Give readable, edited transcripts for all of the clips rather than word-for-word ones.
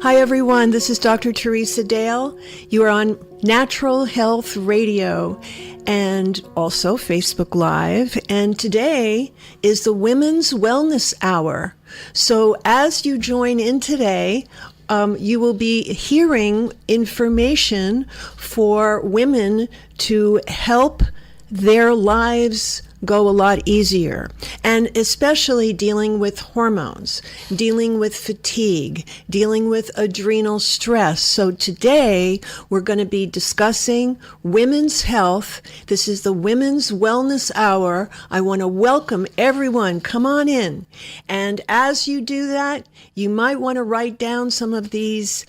Hi everyone, this is Dr. Teresa Dale. You are on Natural Health Radio and also Facebook Live. And today is the Women's Wellness Hour. So as you join in today, you will be hearing information for women to help their lives go a lot easier, and especially dealing with hormones, dealing with fatigue, dealing with adrenal stress. So today we're going to be discussing women's health. This is the Women's Wellness Hour. I want to welcome everyone. Come on in. And as you do that, you might want to write down some of these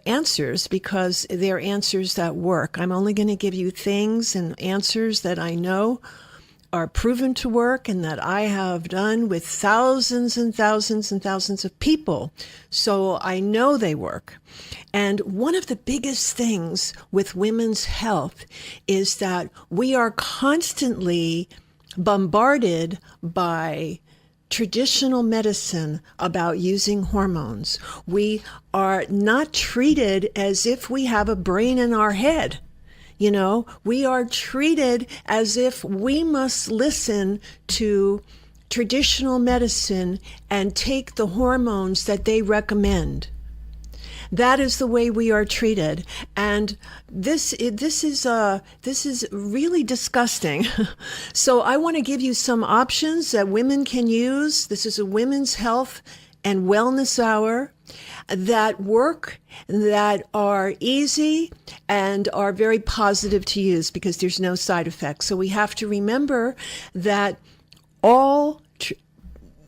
answers, because they're answers that work. I'm only going to give you things and answers that I know are proven to work and that I have done with thousands and thousands and thousands of people. So I know they work. And one of the biggest things with women's health is that we are constantly bombarded by traditional medicine about using hormones. We are not treated as if we have a brain in our head. You know, we are treated as if we must listen to traditional medicine and take the hormones that they recommend. That is the way we are treated, and this is really disgusting. So I want to give you some options that women can use. This is a Women's Health and Wellness Hour that work, that are easy, and are very positive to use because there's no side effects. So we have to remember that all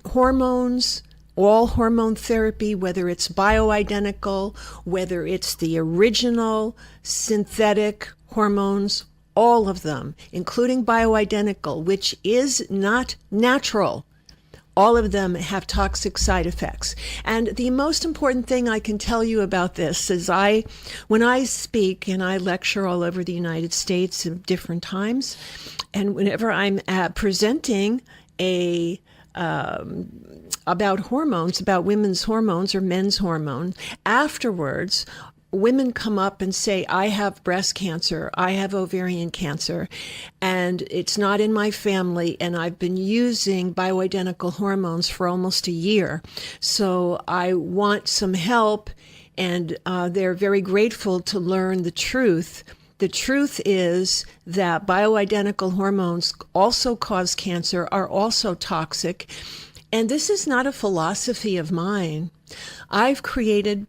hormones, all hormone therapy, whether it's bioidentical, whether it's the original synthetic hormones, all of them, including bioidentical, which is not natural, all of them have toxic side effects. And the most important thing I can tell you about this is when I speak and I lecture all over the United States at different times, and whenever I'm presenting about hormones, about women's hormones or men's hormone, afterwards, women come up and say, I have breast cancer, I have ovarian cancer, and it's not in my family, and I've been using bioidentical hormones for almost a year. So I want some help, and they're very grateful to learn the truth. The truth is that bioidentical hormones also cause cancer, are also toxic. And this is not a philosophy of mine. I've created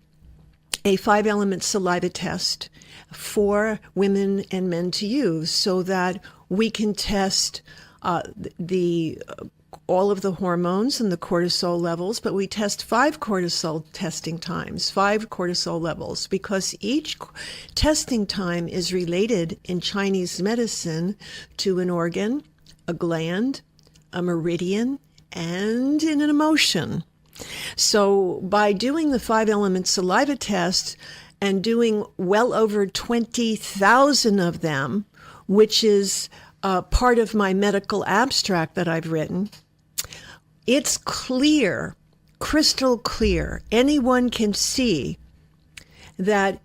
a 5-element saliva test for women and men to use so that we can test all of the hormones and the cortisol levels, but we test 5 cortisol testing times, 5 cortisol levels, because each testing time is related in Chinese medicine to an organ, a gland, a meridian, and in an emotion. So by doing the 5-element saliva test and doing well over 20,000 of them, which is part of my medical abstract that I've written, it's clear, crystal clear. Anyone can see that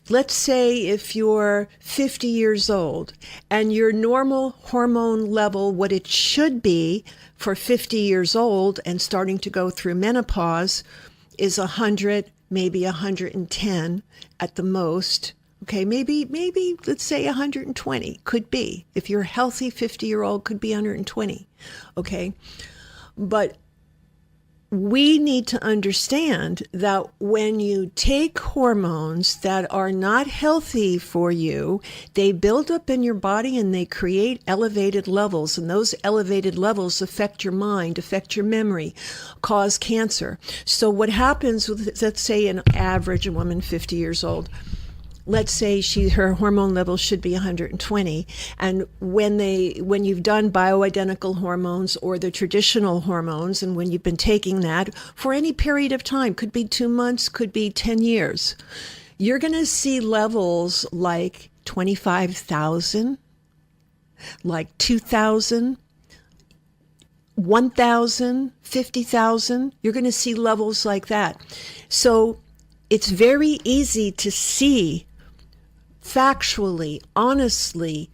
let's say if you're 50 years old and your normal hormone level, what it should be for 50 years old and starting to go through menopause, is 100, maybe 110 at the most. Okay, maybe let's say 120 could be. If you're a healthy 50-year-old, could be 120. Okay, but we need to understand that when you take hormones that are not healthy for you, they build up in your body and they create elevated levels. And those elevated levels affect your mind, affect your memory, cause cancer. So what happens with, let's say, an average woman, 50 years old, let's say her hormone level should be 120, and when you've done bioidentical hormones or the traditional hormones, and when you've been taking that for any period of time, could be 2 months, could be 10 years, you're going to see levels like 25,000, like 2,000, 1,000, 50,000. You're going to see levels like that. So it's very easy to see factually, honestly,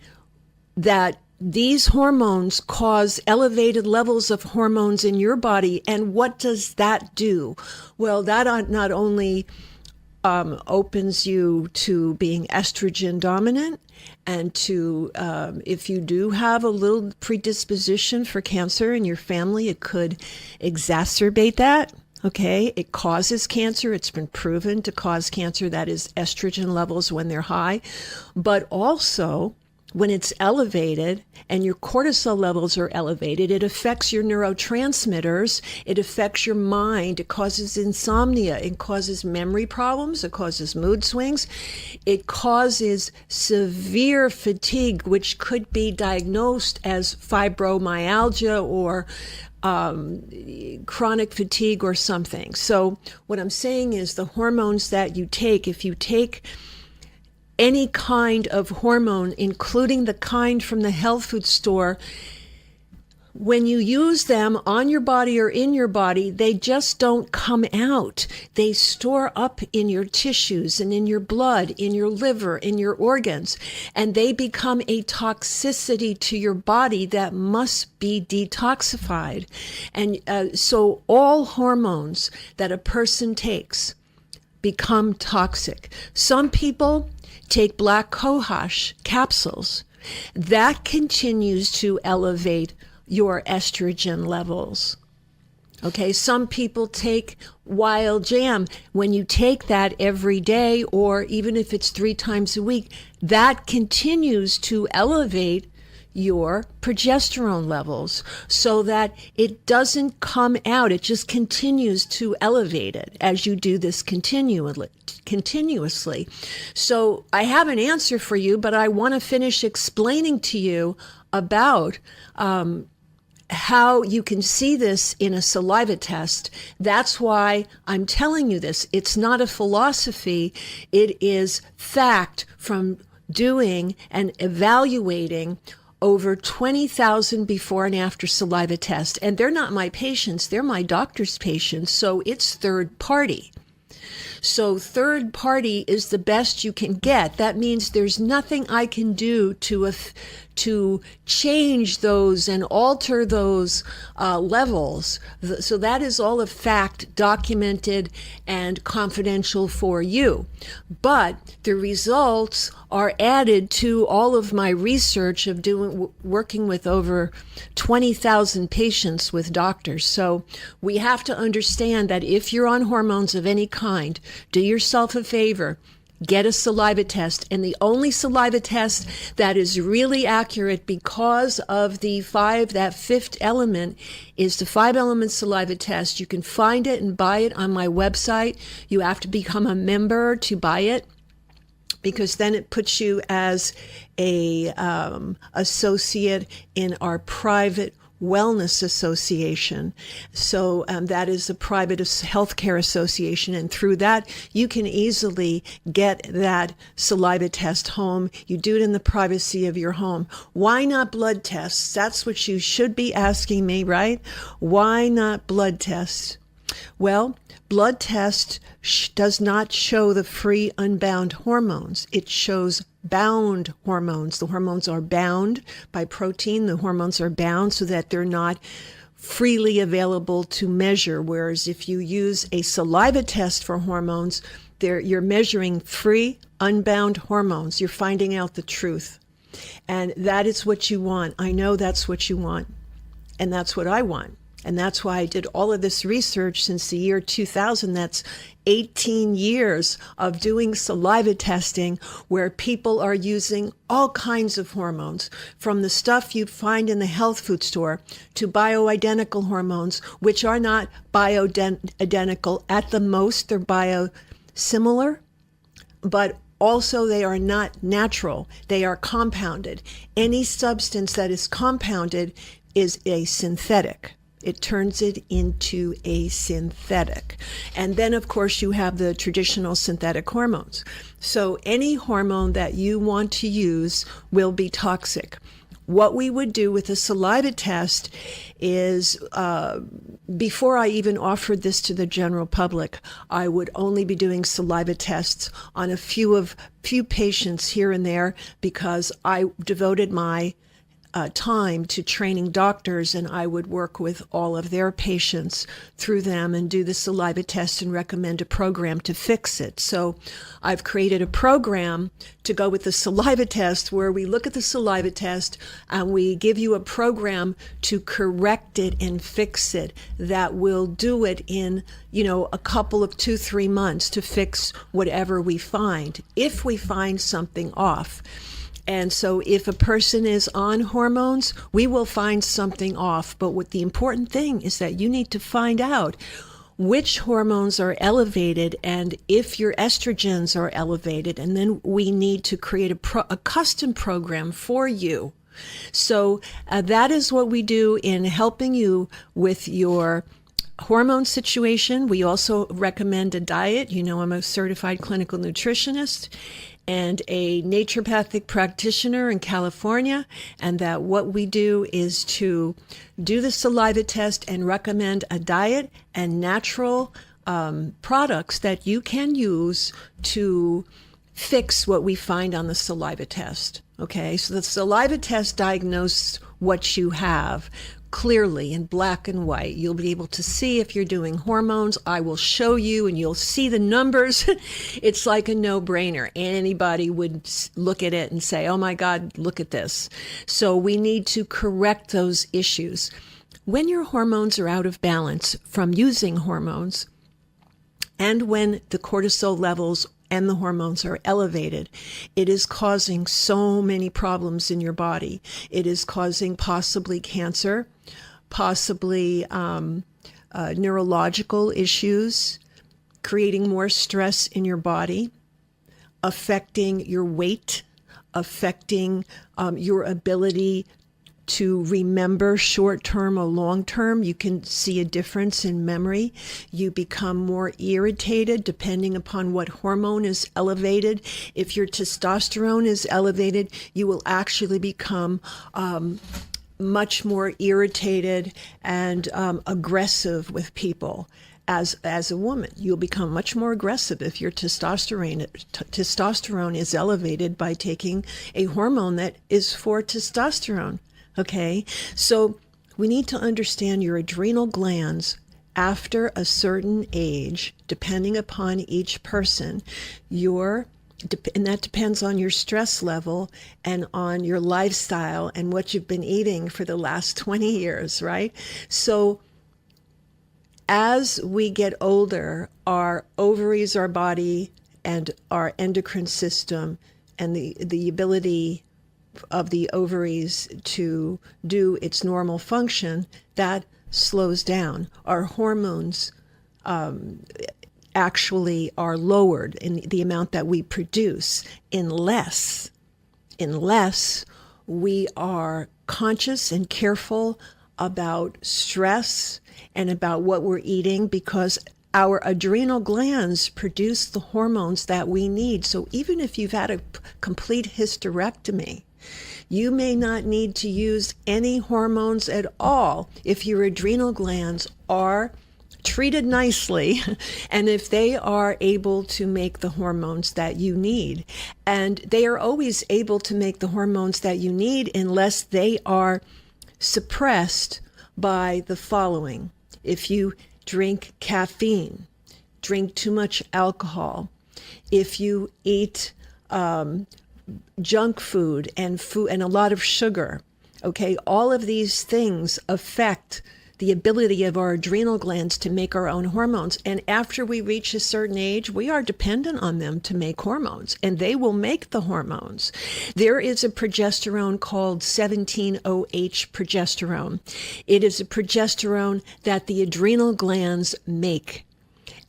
that these hormones cause elevated levels of hormones in your body. And what does that do? Well, that not only opens you to being estrogen dominant, and to, if you do have a little predisposition for cancer in your family, it could exacerbate that. Okay, it causes cancer. It's been proven to cause cancer. That is estrogen levels when they're high. But also, when it's elevated and your cortisol levels are elevated, it affects your neurotransmitters. It affects your mind. It causes insomnia. It causes memory problems. It causes mood swings. It causes severe fatigue, which could be diagnosed as fibromyalgia or chronic fatigue or something. So what I'm saying is the hormones that you take, if you take any kind of hormone, including the kind from the health food store, when you use them on your body or in your body, they just don't come out. They store up in your tissues and in your blood, in your liver, in your organs, and they become a toxicity to your body that must be detoxified. And so all hormones that a person takes become toxic. Some people take black cohosh capsules. That continues to elevate your estrogen levels. Okay, some people take wild jam. When you take that every day, or even if it's 3 times a week, that continues to elevate your progesterone levels so that it doesn't come out. It just continues to elevate it as you do this continuously. So I have an answer for you, but I want to finish explaining to you about how you can see this in a saliva test. That's why I'm telling you this. It's not a philosophy. It is fact from doing and evaluating over 20,000 before and after saliva tests. And they're not my patients, they're my doctor's patients, so it's third party. So third party is the best you can get. That means there's nothing I can do to change those and alter those levels. So that is all a fact, documented and confidential for you. But the results are added to all of my research of working with over 20,000 patients with doctors. So we have to understand that if you're on hormones of any kind, do yourself a favor. Get a saliva test, and the only saliva test that is really accurate because of that fifth element is the 5-element saliva test. You can find it and buy it on my website. You have to become a member to buy it, because then it puts you as a associate in our private Wellness Association. So that is a private healthcare association, and through that you can easily get that saliva test home. You do it in the privacy of your home. Why not blood tests? That's what you should be asking me, right? Why not blood tests? Well, blood test does not show the free unbound hormones. It shows bound hormones. The hormones are bound by protein. The hormones are bound so that they're not freely available to measure. Whereas if you use a saliva test for hormones, you're measuring free unbound hormones. You're finding out the truth. And that is what you want. I know that's what you want. And that's what I want. And that's why I did all of this research since the year 2000. That's 18 years of doing saliva testing where people are using all kinds of hormones, from the stuff you'd find in the health food store to bioidentical hormones, which are not bioidentical. At the most, they're biosimilar, but also they are not natural. They are compounded. Any substance that is compounded is a synthetic. It turns it into a synthetic. And then, of course, you have the traditional synthetic hormones. So any hormone that you want to use will be toxic. what we would do with a saliva test is, before I even offered this to the general public, I would only be doing saliva tests on a few patients here and there, because I devoted my time to training doctors, and I would work with all of their patients through them and do the saliva test and recommend a program to fix it. So I've created a program to go with the saliva test, where we look at the saliva test and we give you a program to correct it and fix it that will do it in, a couple of 2-3 months to fix whatever we find, if we find something off. And so if a person is on hormones, we will find something off. But what the important thing is that you need to find out which hormones are elevated and if your estrogens are elevated. And then we need to create a custom program for you. So that is what we do in helping you with your hormone situation. We also recommend a diet. I'm a certified clinical nutritionist and a naturopathic practitioner in California, and that what we do is to do the saliva test and recommend a diet and natural products that you can use to fix what we find on the saliva test. Okay, so the saliva test diagnoses what you have clearly in black and white. You'll be able to see if you're doing hormones. I will show you and you'll see the numbers. It's like a no-brainer. Anybody would look at it and say, oh my God, look at this. So we need to correct those issues. When your hormones are out of balance from using hormones, and when the cortisol levels and the hormones are elevated, it is causing so many problems in your body. It is causing possibly cancer, possibly neurological issues, creating more stress in your body, affecting your weight, affecting your ability to remember short-term or long-term. You can see a difference in memory. You become more irritated depending upon what hormone is elevated. If your testosterone is elevated, you will actually become much more irritated and aggressive with people. As a woman, you'll become much more aggressive if your testosterone is elevated by taking a hormone that is for testosterone. Okay, so we need to understand your adrenal glands after a certain age, depending upon each person. And that depends on your stress level and on your lifestyle and what you've been eating for the last 20 years, right? So as we get older, our ovaries, our body, and our endocrine system, and the ability of the ovaries to do its normal function, that slows down. Our hormones actually are lowered in the amount that we produce unless we are conscious and careful about stress and about what we're eating, because our adrenal glands produce the hormones that we need. So even if you've had a complete hysterectomy, you may not need to use any hormones at all if your adrenal glands are treated nicely and if they are able to make the hormones that you need. And they are always able to make the hormones that you need unless they are suppressed by the following. If you drink caffeine, drink too much alcohol, if you eat junk food and a lot of sugar, okay, all of these things affect the ability of our adrenal glands to make our own hormones. And after we reach a certain age, we are dependent on them to make hormones, and they will make the hormones. There is a progesterone called 17-OH progesterone. It is a progesterone that the adrenal glands make.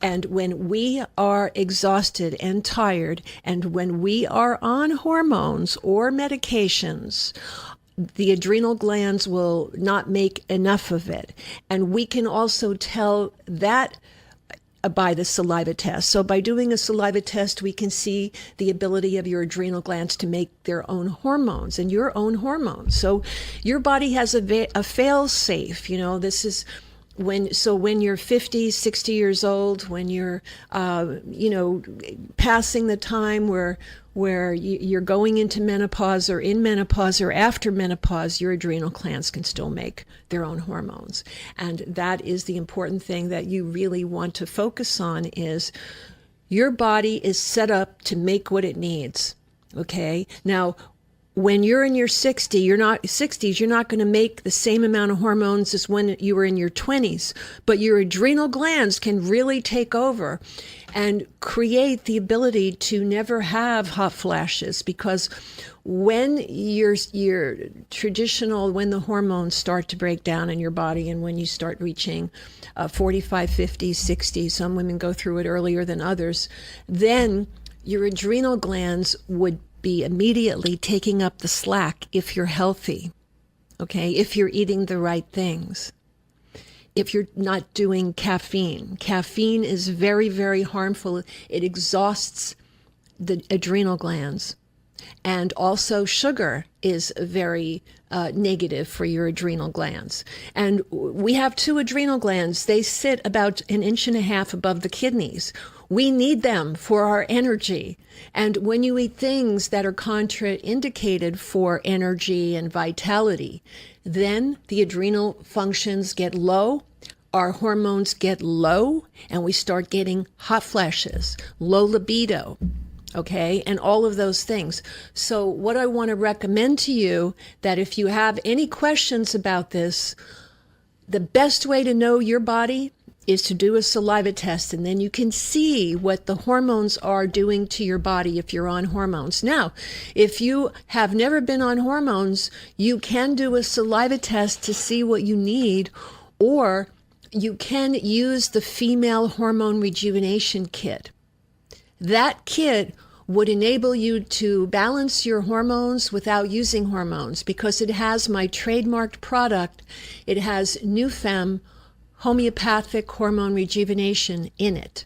And when we are exhausted and tired, and when we are on hormones or medications, the adrenal glands will not make enough of it. And we can also tell that by the saliva test. So by doing a saliva test, we can see the ability of your adrenal glands to make their own hormones and your own hormones. So your body has a fail-safe. This is when you're 50, 60 years old, when you're, passing the time where you're going into menopause or in menopause or after menopause, your adrenal glands can still make their own hormones. And that is the important thing that you really want to focus on, is your body is set up to make what it needs. Okay? Now, when you're in your 60s, you're not going to make the same amount of hormones as when you were in your 20s, but your adrenal glands can really take over and create the ability to never have hot flashes, because when your when the hormones start to break down in your body, and when you start reaching 45, 50, 60, some women go through it earlier than others, then your adrenal glands would be immediately taking up the slack if you're healthy, okay? If you're eating the right things. If you're not doing caffeine. Caffeine is very, very harmful. It exhausts the adrenal glands. And also sugar is very negative for your adrenal glands. And we have two adrenal glands. They sit about 1.5 inches above the kidneys. We need them for our energy. And when you eat things that are contraindicated for energy and vitality, then the adrenal functions get low, our hormones get low, and we start getting hot flashes, low libido, okay, and all of those things. So what I want to recommend to you, that if you have any questions about this, the best way to know your body is to do a saliva test, and then you can see what the hormones are doing to your body if you're on hormones. Now, if you have never been on hormones, you can do a saliva test to see what you need, or you can use the female hormone rejuvenation kit. That kit would enable you to balance your hormones without using hormones, because it has my trademarked product. It has Nufem homeopathic hormone rejuvenation in it.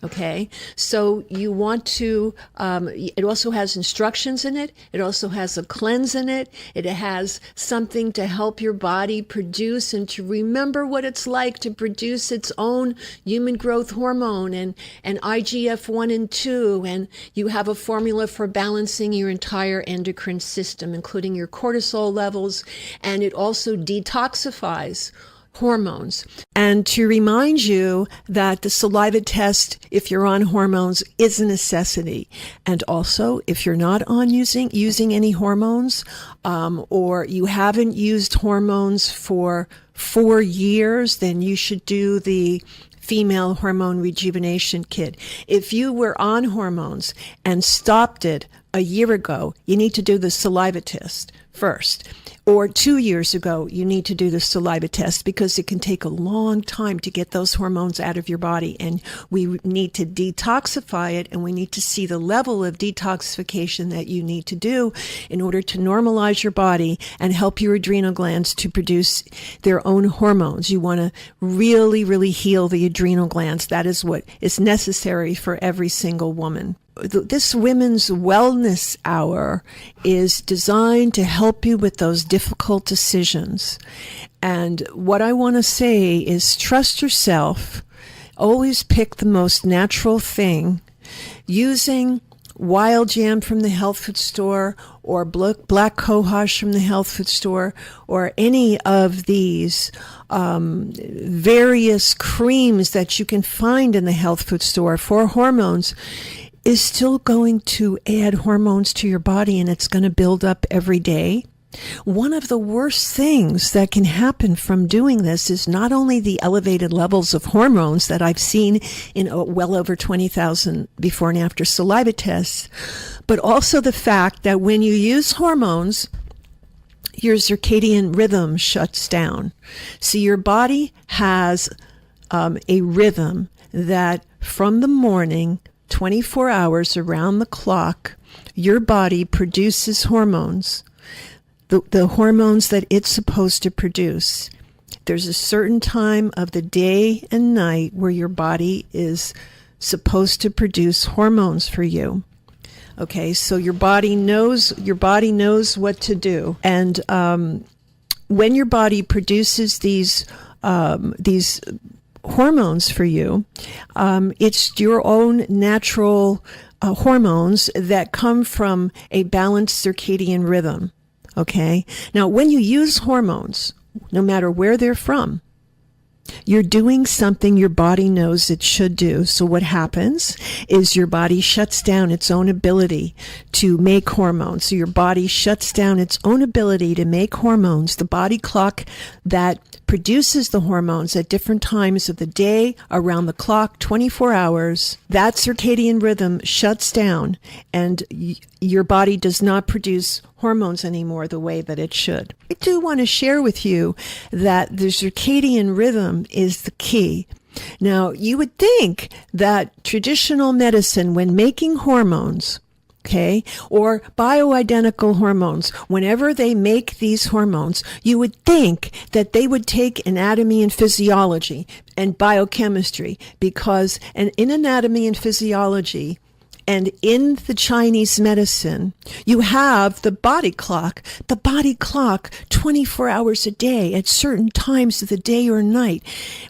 Okay, so you want to, it also has instructions in it. It also has a cleanse in it. It has something to help your body produce and to remember what it's like to produce its own human growth hormone and IGF-1 and 2. And you have a formula for balancing your entire endocrine system, including your cortisol levels. And it also detoxifies hormones. And to remind you that the saliva test, if you're on hormones, is a necessity. And also, if you're not on using any hormones, or you haven't used hormones for 4 years, then you should do the female hormone rejuvenation kit. If you were on hormones and stopped it a year ago, you need to do the saliva test first. Or 2 years ago, you need to do the saliva test, because it can take a long time to get those hormones out of your body. And we need to detoxify it, and we need to see the level of detoxification that you need to do in order to normalize your body and help your adrenal glands to produce their own hormones. You want to really, really heal the adrenal glands. That is what is necessary for every single woman. This Women's Wellness Hour is designed to help you with those difficult decisions. And what I want to say is, trust yourself. Always pick the most natural thing. Using wild jam from the health food store, or black cohosh from the health food store, or any of these various creams that you can find in the health food store for hormones, is still going to add hormones to your body, and it's going to build up every day. One of the worst things that can happen from doing this is not only the elevated levels of hormones that I've seen in well over 20,000 before and after saliva tests, but also the fact that when you use hormones, your circadian rhythm shuts down. So your body has a rhythm that from the morning, 24 hours around the clock, your body produces hormones, the hormones that it's supposed to produce. There's a certain time of the day and night where your body is supposed to produce hormones for you. Okay, so your body knows what to do, and when your body produces these hormones for you, it's your own natural hormones that come from a balanced circadian rhythm. Okay, now when you use hormones, no matter where they're from, you're doing something your body knows it should do. So what happens is your body shuts down its own ability to make hormones. So your body shuts down its own ability to make hormones. The body clock that produces the hormones at different times of the day, around the clock, 24 hours, that circadian rhythm shuts down, and your body does not produce hormones anymore the way that it should. I do want to share with you that the circadian rhythm is the key. Now, you would think that traditional medicine, when making hormones, okay, or bioidentical hormones, whenever they make these hormones, you would think that they would take anatomy and physiology and biochemistry, because in anatomy and physiology, and in the Chinese medicine, you have the body clock 24 hours a day at certain times of the day or night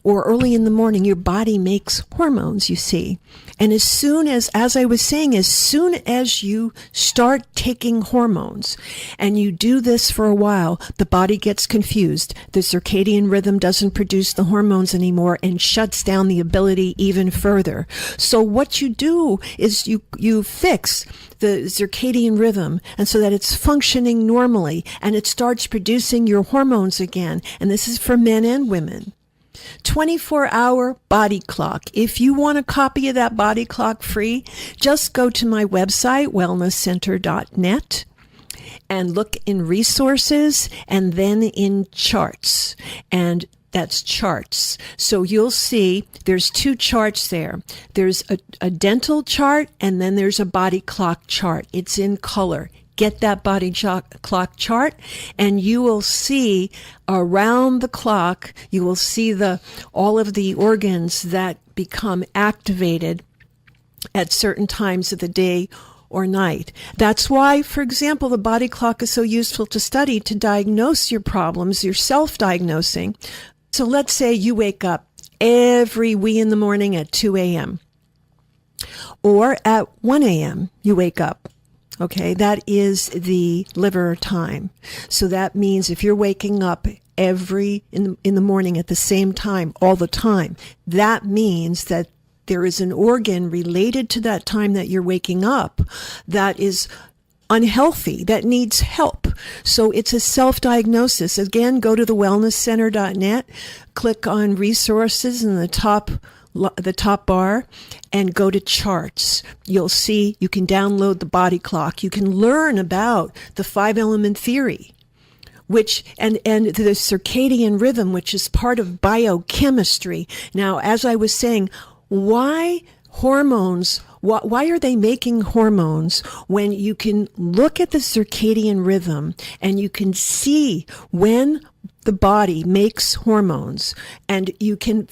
or early in the morning. Your body makes hormones, you see. And as soon as I was saying, as soon as you start taking hormones and you do this for a while, the body gets confused. The circadian rhythm doesn't produce the hormones anymore and shuts down the ability even further. So what you do is you fix the circadian rhythm, and so that it's functioning normally and it starts producing your hormones again. And this is for men and women. 24-hour body clock. If you want a copy of that body clock free, just go to my website, wellnesscenter.net, and look in resources and then in charts. And that's charts. So you'll see there's two charts there. There's a dental chart, and then there's a body clock chart. It's in color. Get that body clock chart, and you will see around the clock, you will see all of the organs that become activated at certain times of the day or night. That's why, for example, the body clock is so useful to study to diagnose your problems, your self-diagnosing. So let's say you wake up every wee in the morning at 2 a.m. or at 1 a.m. you wake up. Okay, that is the liver time. So that means if you're waking up in the morning at the same time, all the time, that means that there is an organ related to that time that you're waking up that is unhealthy, that needs help. So it's a self-diagnosis. Again, go to the wellnesscenter.net, click on resources in the top bar, and go to charts. You'll see you can download the body clock. You can learn about the 5-element theory, which and the circadian rhythm, which is part of biochemistry. Now, as I was saying, why hormones? Why are they making hormones when you can look at the circadian rhythm and you can see when the body makes hormones, and you can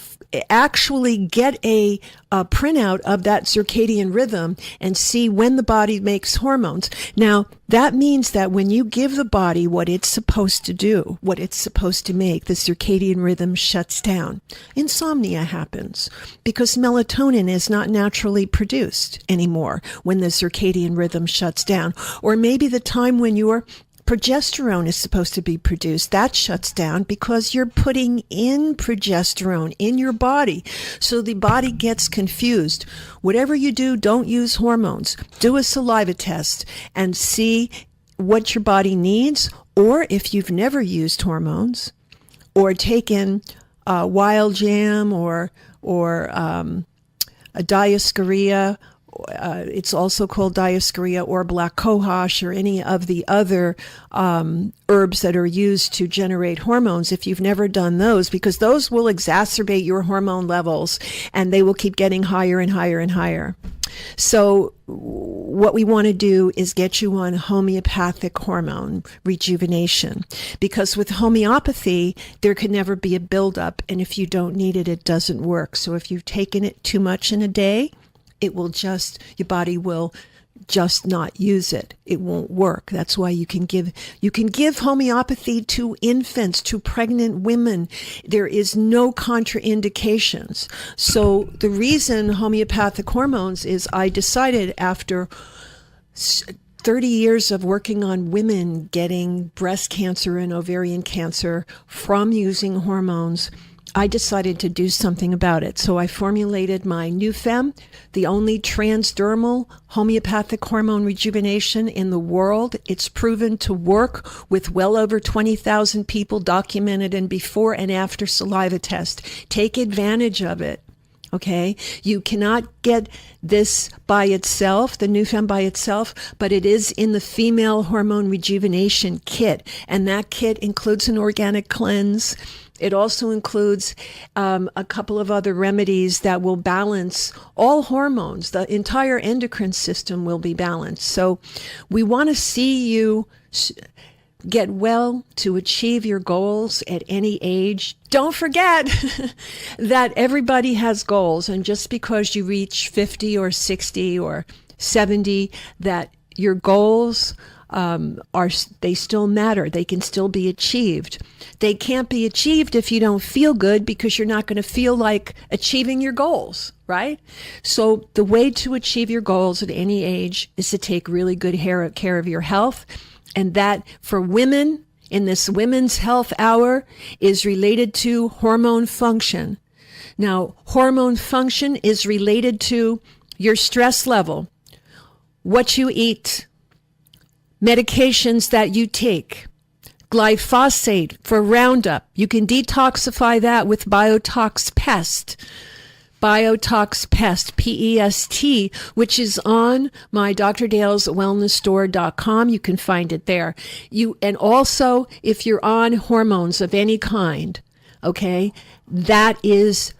actually get a printout of that circadian rhythm and see when the body makes hormones. Now, that means that when you give the body what it's supposed to do, what it's supposed to make, the circadian rhythm shuts down. Insomnia happens because melatonin is not naturally produced anymore when the circadian rhythm shuts down. Or maybe the time when your progesterone is supposed to be produced, that shuts down because you're putting in progesterone in your body. So the body gets confused. Whatever you do, don't use hormones. Do a saliva test and see what your body needs. Or if you've never used hormones or taken wild jam or a Diascorea it's also called Dioscorea or black cohosh or any of the other herbs that are used to generate hormones. If you've never done those, because those will exacerbate your hormone levels and they will keep getting higher and higher and higher. So what we want to do is get you on homeopathic hormone rejuvenation, because with homeopathy, there can never be a buildup. And if you don't need it, it doesn't work. So if you've taken it too much in a day, it will just, your body will just not use it. It won't work. That's why you can give homeopathy to infants, to pregnant women. There is no contraindications. So the reason homeopathic hormones is I decided after 30 years of working on women getting breast cancer and ovarian cancer from using hormones, I decided to do something about it. So I formulated my Nufem, the only transdermal homeopathic hormone rejuvenation in the world. It's proven to work with well over 20,000 people documented in before and after saliva test. Take advantage of it. Okay, you cannot get this by itself, the Nufem by itself, but it is in the female hormone rejuvenation kit, and that kit includes an organic cleanse. It also includes a couple of other remedies that will balance all hormones. The entire endocrine system will be balanced. So we want to see you get well to achieve your goals at any age. Don't forget that everybody has goals, and just because you reach 50 or 60 or 70, that your goals they still matter. They can still be achieved. They can't be achieved if you don't feel good, because you're not going to feel like achieving your goals, right? So the way to achieve your goals at any age is to take really good care of your health. And that for women in this Women's Health Hour is related to hormone function. Now, hormone function is related to your stress level, what you eat, medications that you take, glyphosate for Roundup. You can detoxify that with Biotox Pest. Biotox Pest, P-E-S-T, which is on my drdaleswellnessstore.com. You can find it there. And also, if you're on hormones of any kind, okay, that is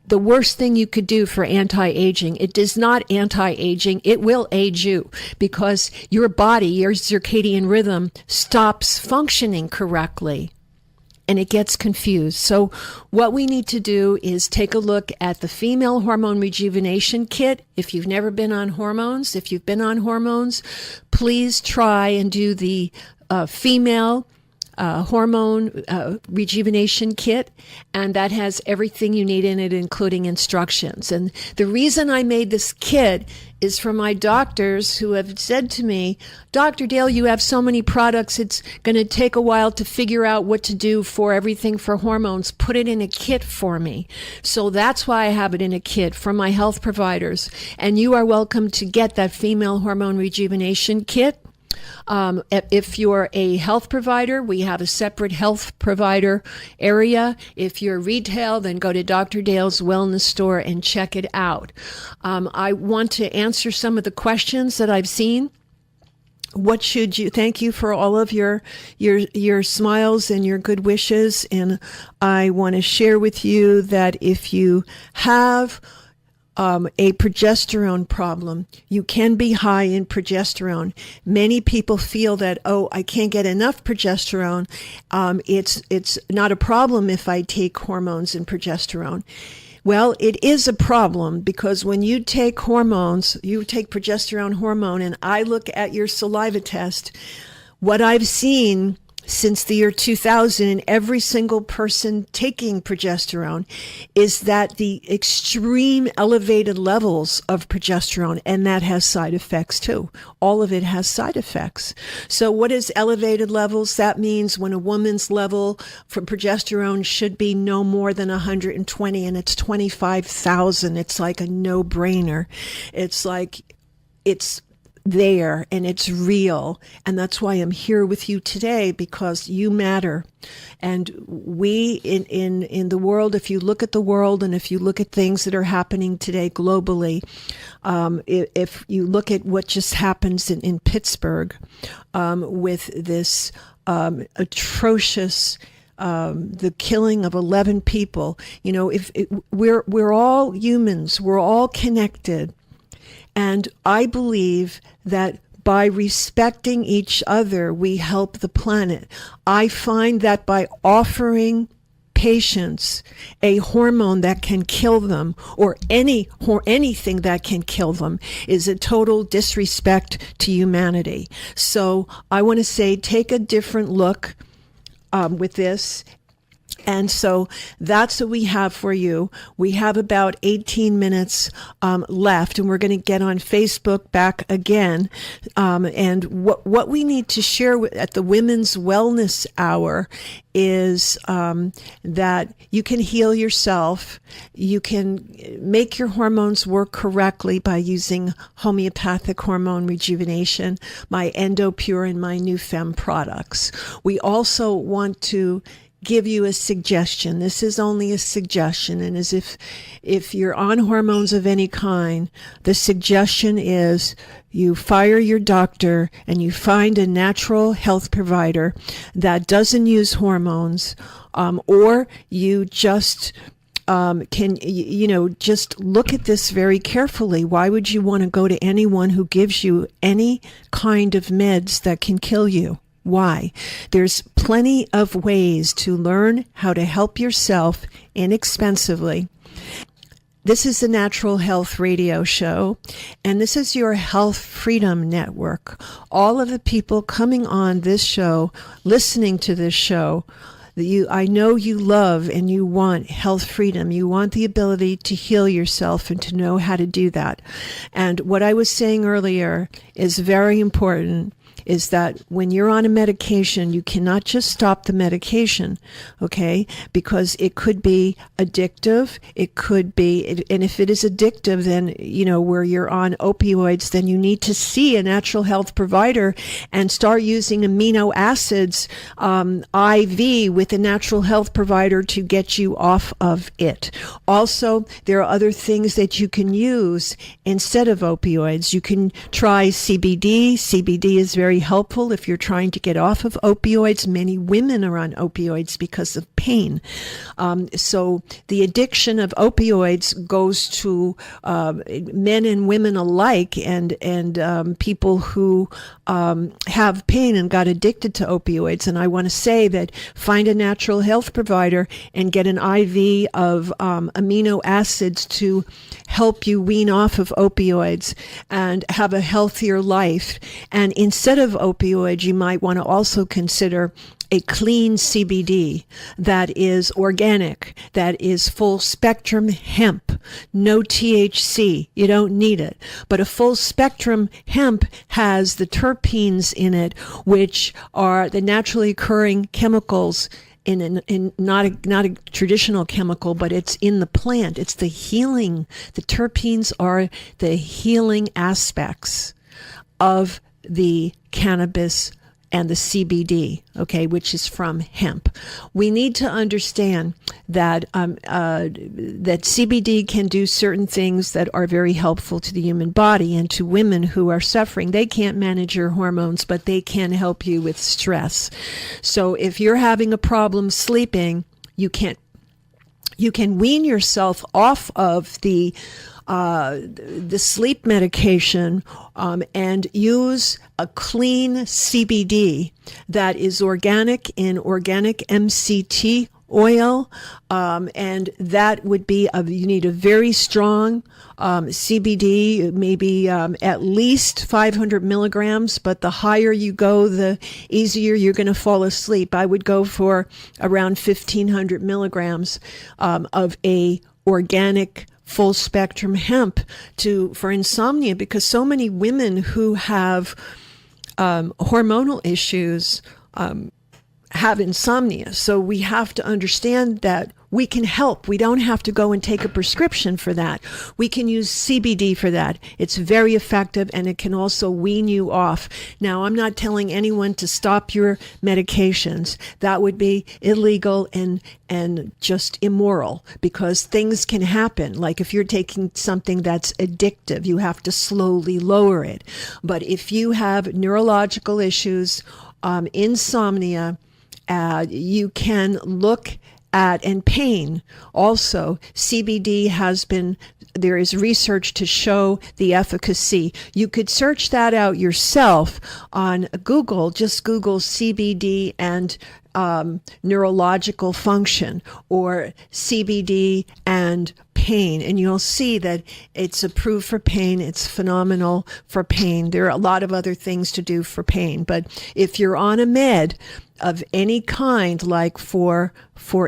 the worst thing you could do for anti-aging. It does not anti-aging. It will age you, because your body, your circadian rhythm, stops functioning correctly. And it gets confused. So what we need to do is take a look at the female hormone rejuvenation kit. If you've never been on hormones, if you've been on hormones, please try and do the female hormone rejuvenation kit, and that has everything you need in it, including instructions. And the reason I made this kit is for my doctors who have said to me, Dr. Dale, you have so many products, it's going to take a while to figure out what to do for everything for hormones. Put it in a kit for me. So that's why I have it in a kit from my health providers. And you are welcome to get that female hormone rejuvenation kit. If you're a health provider, we have a separate health provider area. If you're retail, then go to Dr. Dale's Wellness Store and check it out. I want to answer some of the questions that I've seen. What should you, thank you for all of your smiles and your good wishes. And I want to share with you that if you have a progesterone problem, you can be high in progesterone. Many people feel that, oh, I can't get enough progesterone. It's not a problem if I take hormones and progesterone. Well, it is a problem, because when you take hormones, you take progesterone hormone, and I look at your saliva test, what I've seen since the year 2000 in every single person taking progesterone is that the extreme elevated levels of progesterone, and that has side effects too. All of it has side effects. So what is elevated levels? That means when a woman's level for progesterone should be no more than 120 and it's 25,000. It's like a no-brainer. It's like, it's there and it's real. And that's why I'm here with you today, because you matter. And we in the world, if you look at the world and if you look at things that are happening today globally, if you look at what just happens in Pittsburgh with this atrocious the killing of 11 people, we're all humans, we're all connected. And I believe that by respecting each other, we help the planet. I find that by offering patients a hormone that can kill them, or anything that can kill them, is a total disrespect to humanity. So I want to say, take a different look with this. And so that's what we have for you. We have about 18 minutes left, and we're going to get on Facebook back again. And what we need to share at the Women's Wellness Hour is that you can heal yourself. You can make your hormones work correctly by using homeopathic hormone rejuvenation, my EndoPure and my NuFem products. We also want to give you a suggestion. This is only a suggestion, and as if you're on hormones of any kind, the suggestion is you fire your doctor and you find a natural health provider that doesn't use hormones, or you just just look at this very carefully. Why would you want to go to anyone who gives you any kind of meds that can kill you? Why? There's plenty of ways to learn how to help yourself inexpensively. This is the Natural Health Radio Show, and this is your Health Freedom Network. All of the people coming on this show, listening to this show, I know you love and you want health freedom. You want the ability to heal yourself and to know how to do that. And what I was saying earlier is very important, is that when you're on a medication, you cannot just stop the medication, okay? Because it could be addictive. It could be, and if it is addictive, then, where you're on opioids, then you need to see a natural health provider and start using amino acids IV with a natural health provider to get you off of it. Also, there are other things that you can use instead of opioids. You can try CBD. CBD is very helpful if you're trying to get off of opioids. Many women are on opioids because of pain. So the addiction of opioids goes to men and women alike, and people who have pain and got addicted to opioids. And I want to say that find a natural health provider and get an IV of amino acids to help you wean off of opioids and have a healthier life. And instead of opioids, you might want to also consider a clean CBD that is organic, that is full spectrum hemp, no THC. You don't need it. But a full spectrum hemp has the terpenes in it, which are the naturally occurring chemicals in not a traditional chemical, but it's in the plant. It's the healing. The terpenes are the healing aspects of the cannabis and the CBD, okay, which is from hemp. We need to understand that that CBD can do certain things that are very helpful to the human body, and to women who are suffering. They can't manage your hormones, but they can help you with stress. So if you're having a problem sleeping, you can wean yourself off of the sleep medication and use a clean CBD that is organic in organic MCT oil, and that would be you need a very strong CBD, maybe at least 500 milligrams, but the higher you go, the easier you're going to fall asleep. I would go for around 1,500 milligrams of a organic full spectrum hemp for insomnia, because so many women who have hormonal issues have insomnia. So we have to understand that we can help. We don't have to go and take a prescription for that. We can use CBD for that. It's very effective, and it can also wean you off. Now, I'm not telling anyone to stop your medications. That would be illegal and just immoral, because things can happen. Like if you're taking something that's addictive, you have to slowly lower it. But if you have neurological issues, insomnia, you can look at, and pain also. CBD there is research to show the efficacy. You could search that out yourself on Google. Just Google CBD and neurological function, or CBD and pain, and you'll see that it's approved for pain. It's phenomenal for pain. There are a lot of other things to do for pain, but if you're on a med of any kind, like for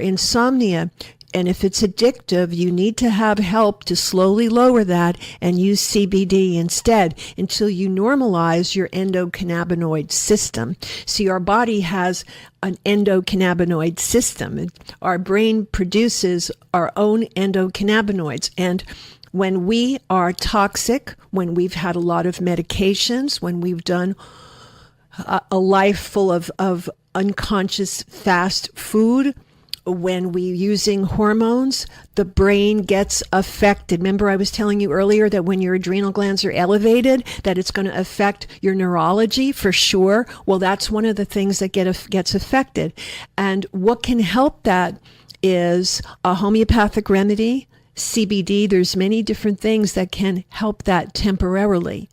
insomnia, and if it's addictive, you need to have help to slowly lower that and use CBD instead until you normalize your endocannabinoid system. See, our body has an endocannabinoid system. Our brain produces our own endocannabinoids. And when we are toxic, when we've had a lot of medications, when we've done a life full of unconscious fast food, when we're using hormones, the brain gets affected. Remember, I was telling you earlier that when your adrenal glands are elevated, that it's going to affect your neurology for sure. Well, that's one of the things that gets affected. And what can help that is a homeopathic remedy, CBD. There's many different things that can help that temporarily.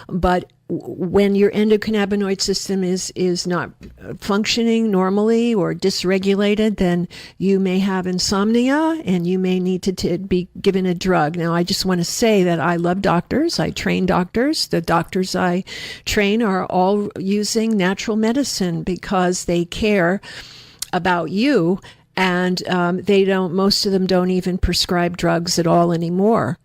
But when your endocannabinoid system is not functioning normally or dysregulated, then you may have insomnia and you may need to be given a drug. Now, I just want to say that I love doctors. I train doctors. The doctors I train are all using natural medicine because they care about you. And most of them don't even prescribe drugs at all anymore,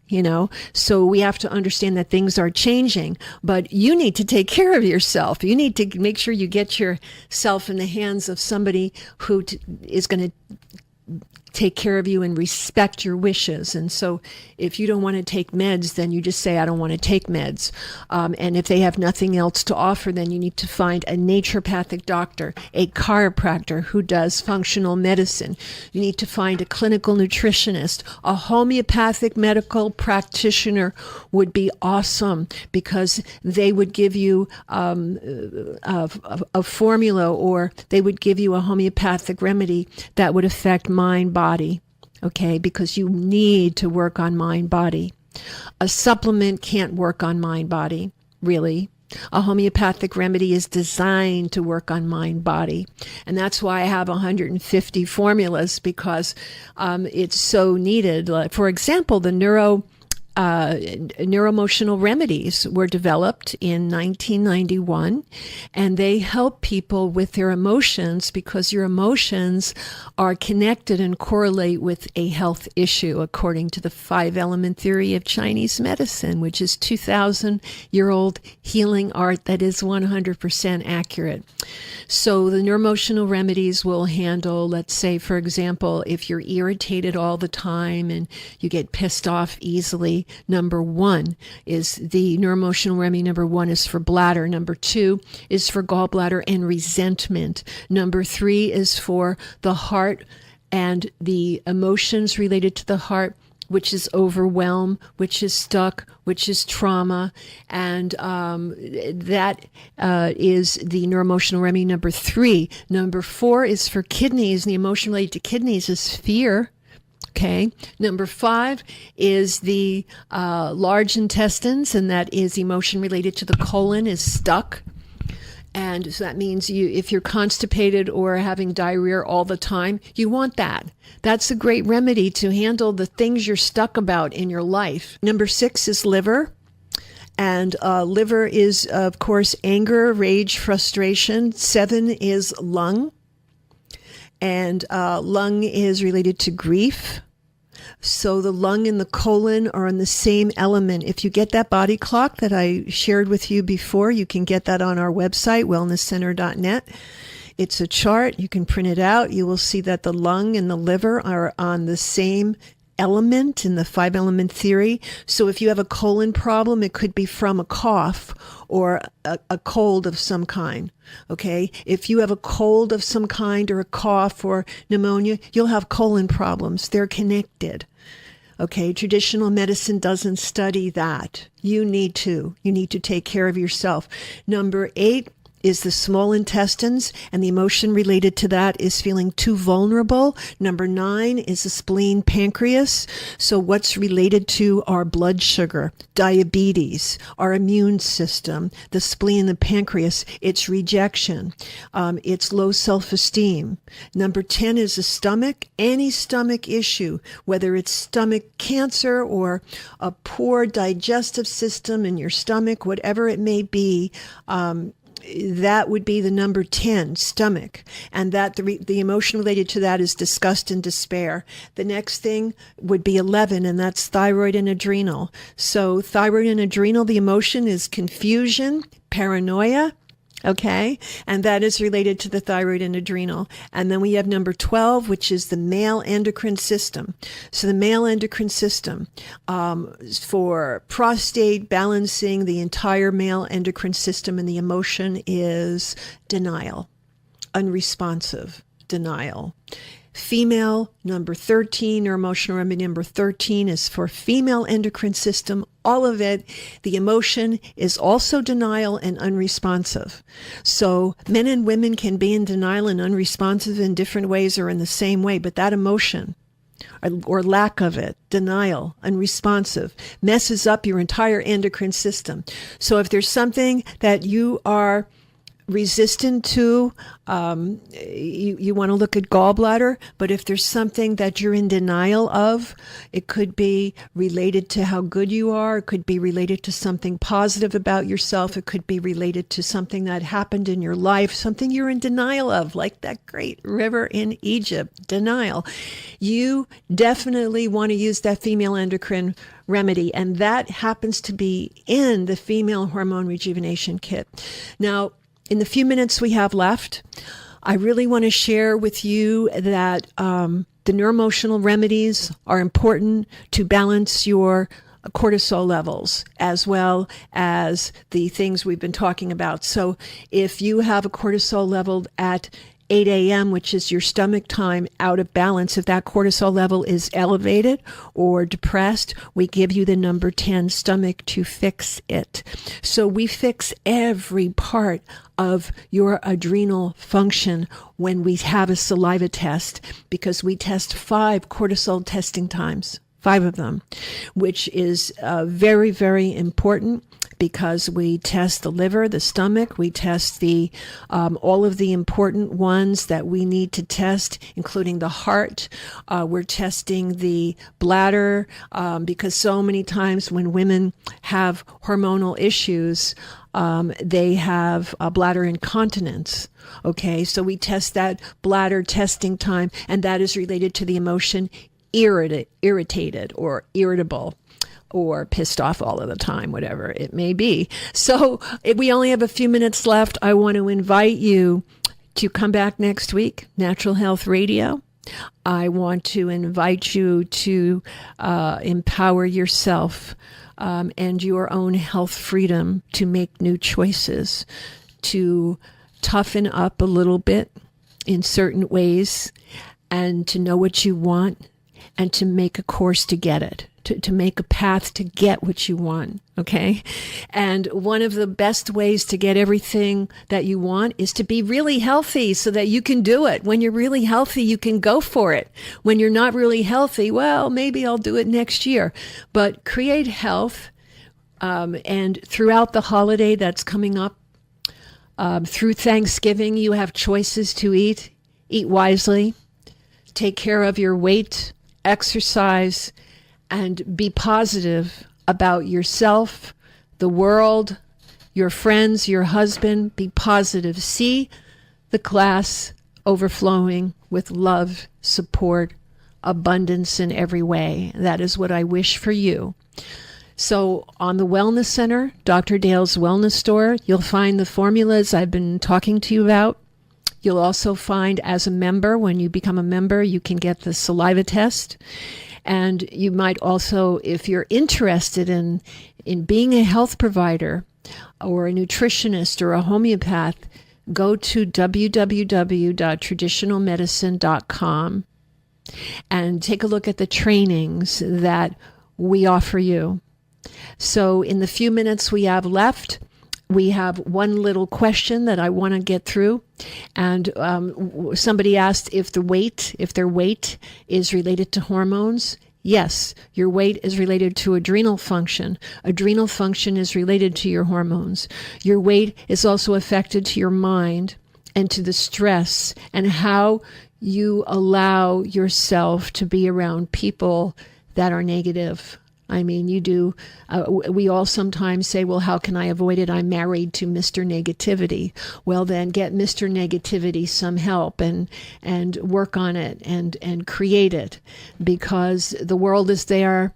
So we have to understand that things are changing, but you need to take care of yourself. You need to make sure you get yourself in the hands of somebody who is going to take care of you and respect your wishes. And so if you don't want to take meds, then you just say, I don't want to take meds. And if they have nothing else to offer, then you need to find a naturopathic doctor, a chiropractor who does functional medicine. You need to find a clinical nutritionist. A homeopathic medical practitioner would be awesome because they would give you a formula, or they would give you a homeopathic remedy that would affect mind, body, okay? Because you need to work on mind, body. A supplement can't work on mind, body, really. A homeopathic remedy is designed to work on mind, body. And that's why I have 150 formulas, because it's so needed. For example, the neuroemotional remedies were developed in 1991, and they help people with their emotions because your emotions are connected and correlate with a health issue, according to the 5-element theory of Chinese medicine, which is 2,000-year-old healing art that is 100% accurate. So the neuroemotional remedies will handle, let's say, for example, if you're irritated all the time and you get pissed off easily, number 1 is the neuroemotional remedy. Number 1 is for bladder. Number 2 is for gallbladder and resentment. Number 3 is for the heart and the emotions related to the heart, which is overwhelm, which is stuck, which is trauma. And that is the neuroemotional remedy number 3. Number 4 is for kidneys, and the emotion related to kidneys is fear. Okay. Number 5 is the large intestines, and that is emotion related to the colon, is stuck. And so that means if you're constipated or having diarrhea all the time, you want that. That's a great remedy to handle the things you're stuck about in your life. Number 6 is liver. And liver is, of course, anger, rage, frustration. 7 is lung. And lung is related to grief. So the lung and the colon are in the same element. If you get that body clock that I shared with you before, you can get that on our website, wellnesscenter.net. It's a chart. You can print it out. You will see that the lung and the liver are on the same element in the 5-element theory. So if you have a colon problem, it could be from a cough or a cold of some kind. Okay. If you have a cold of some kind or a cough or pneumonia, you'll have colon problems. They're connected. Okay. Traditional medicine doesn't study that. You need to take care of yourself. Number 8 is the small intestines, and the emotion related to that is feeling too vulnerable. Number 9 is the spleen, pancreas. So what's related to our blood sugar, diabetes, our immune system, the spleen, the pancreas, it's rejection, it's low self-esteem. Number 10 is the stomach. Any stomach issue, whether it's stomach cancer or a poor digestive system in your stomach, whatever it may be, that would be the number 10, stomach. And that the emotion related to that is disgust and despair. The next thing would be 11, and that's thyroid and adrenal. So thyroid and adrenal, the emotion is confusion, paranoia. Okay. And that is related to the thyroid and adrenal. And then we have number 12, which is the male endocrine system. So the male endocrine system, for prostate, balancing the entire male endocrine system, and the emotion is denial, unresponsive denial. Female, number 13, or emotional remedy number 13 is for female endocrine system. All of it, the emotion is also denial and unresponsive. So men and women can be in denial and unresponsive in different ways or in the same way, but that emotion or lack of it, denial, unresponsive, messes up your entire endocrine system. So if there's something that you are resistant to, you want to look at gallbladder, but if there's something that you're in denial of, it could be related to how good you are, it could be related to something positive about yourself, it could be related to something that happened in your life, something you're in denial of, like that great river in Egypt, denial. You definitely want to use that female endocrine remedy, and that happens to be in the female hormone rejuvenation kit. Now, in the few minutes we have left, I really want to share with you that the neuroemotional remedies are important to balance your cortisol levels as well as the things we've been talking about. So if you have a cortisol level at 8 a.m., which is your stomach time, out of balance, if that cortisol level is elevated or depressed, we give you the number 10 stomach to fix it. So we fix every part of your adrenal function when we have a saliva test, because we test 5 cortisol testing times, 5 of them, which is very, very important, because we test the liver, the stomach, we test the all of the important ones that we need to test, including the heart. We're testing the bladder, because so many times when women have hormonal issues, they have bladder incontinence. Okay, so we test that bladder testing time, and that is related to the emotion irritated or irritable, or pissed off all of the time, whatever it may be. So if we only have a few minutes left, I want to invite you to come back next week, Natural Health Radio. I want to invite you to empower yourself and your own health freedom to make new choices, to toughen up a little bit in certain ways, and to know what you want, and to make a course to get it. To make a path to get what you want, okay? And one of the best ways to get everything that you want is to be really healthy so that you can do it. When you're really healthy, you can go for it. When you're not really healthy, well, maybe I'll do it next year. But create health, and throughout the holiday that's coming up, through Thanksgiving, you have choices to eat. Eat wisely. Take care of your weight, exercise, and be positive about yourself, the world, your friends, your husband. Be positive. See the glass overflowing with love, support, abundance in every way. That is what I wish for you. So on the Wellness Center, Dr. Dale's Wellness Store, you'll find the formulas I've been talking to you about. You'll also find, as a member, when you become a member, you can get the saliva test. And you might also, if you're interested in being a health provider or a nutritionist or a homeopath, go to www.traditionalmedicine.com and take a look at the trainings that we offer you. So in the few minutes we have left, we have one little question that I want to get through. And somebody asked if their weight is related to hormones. Yes, your weight is related to adrenal function. Adrenal function is related to your hormones. Your weight is also affected to your mind and to the stress and how you allow yourself to be around people that are negative. I mean, you do. We all sometimes say, well, how can I avoid it? I'm married to Mr. Negativity. Well, then get Mr. Negativity some help and work on it and create it, because the world is there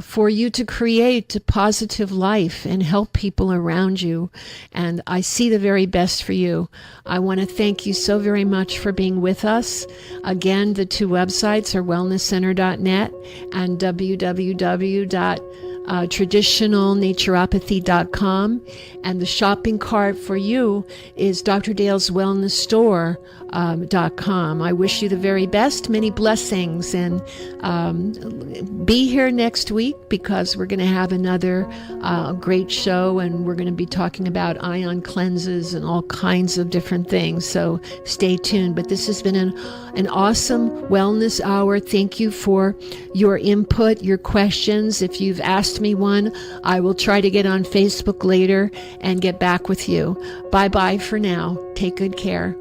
for you to create a positive life and help people around you. And I see the very best for you. I want to thank you so very much for being with us. Again, the two websites are wellnesscenter.net and www.traditionalnaturopathy.com. And the shopping cart for you is Dr. Dale's Wellness Store.com. I wish you the very best, many blessings, and be here next week, because we're going to have another great show, and we're going to be talking about ion cleanses and all kinds of different things. So stay tuned. But this has been an awesome wellness hour. Thank you for your input, your questions. If you've asked me one, I will try to get on Facebook later and get back with you. Bye-bye for now. Take good care.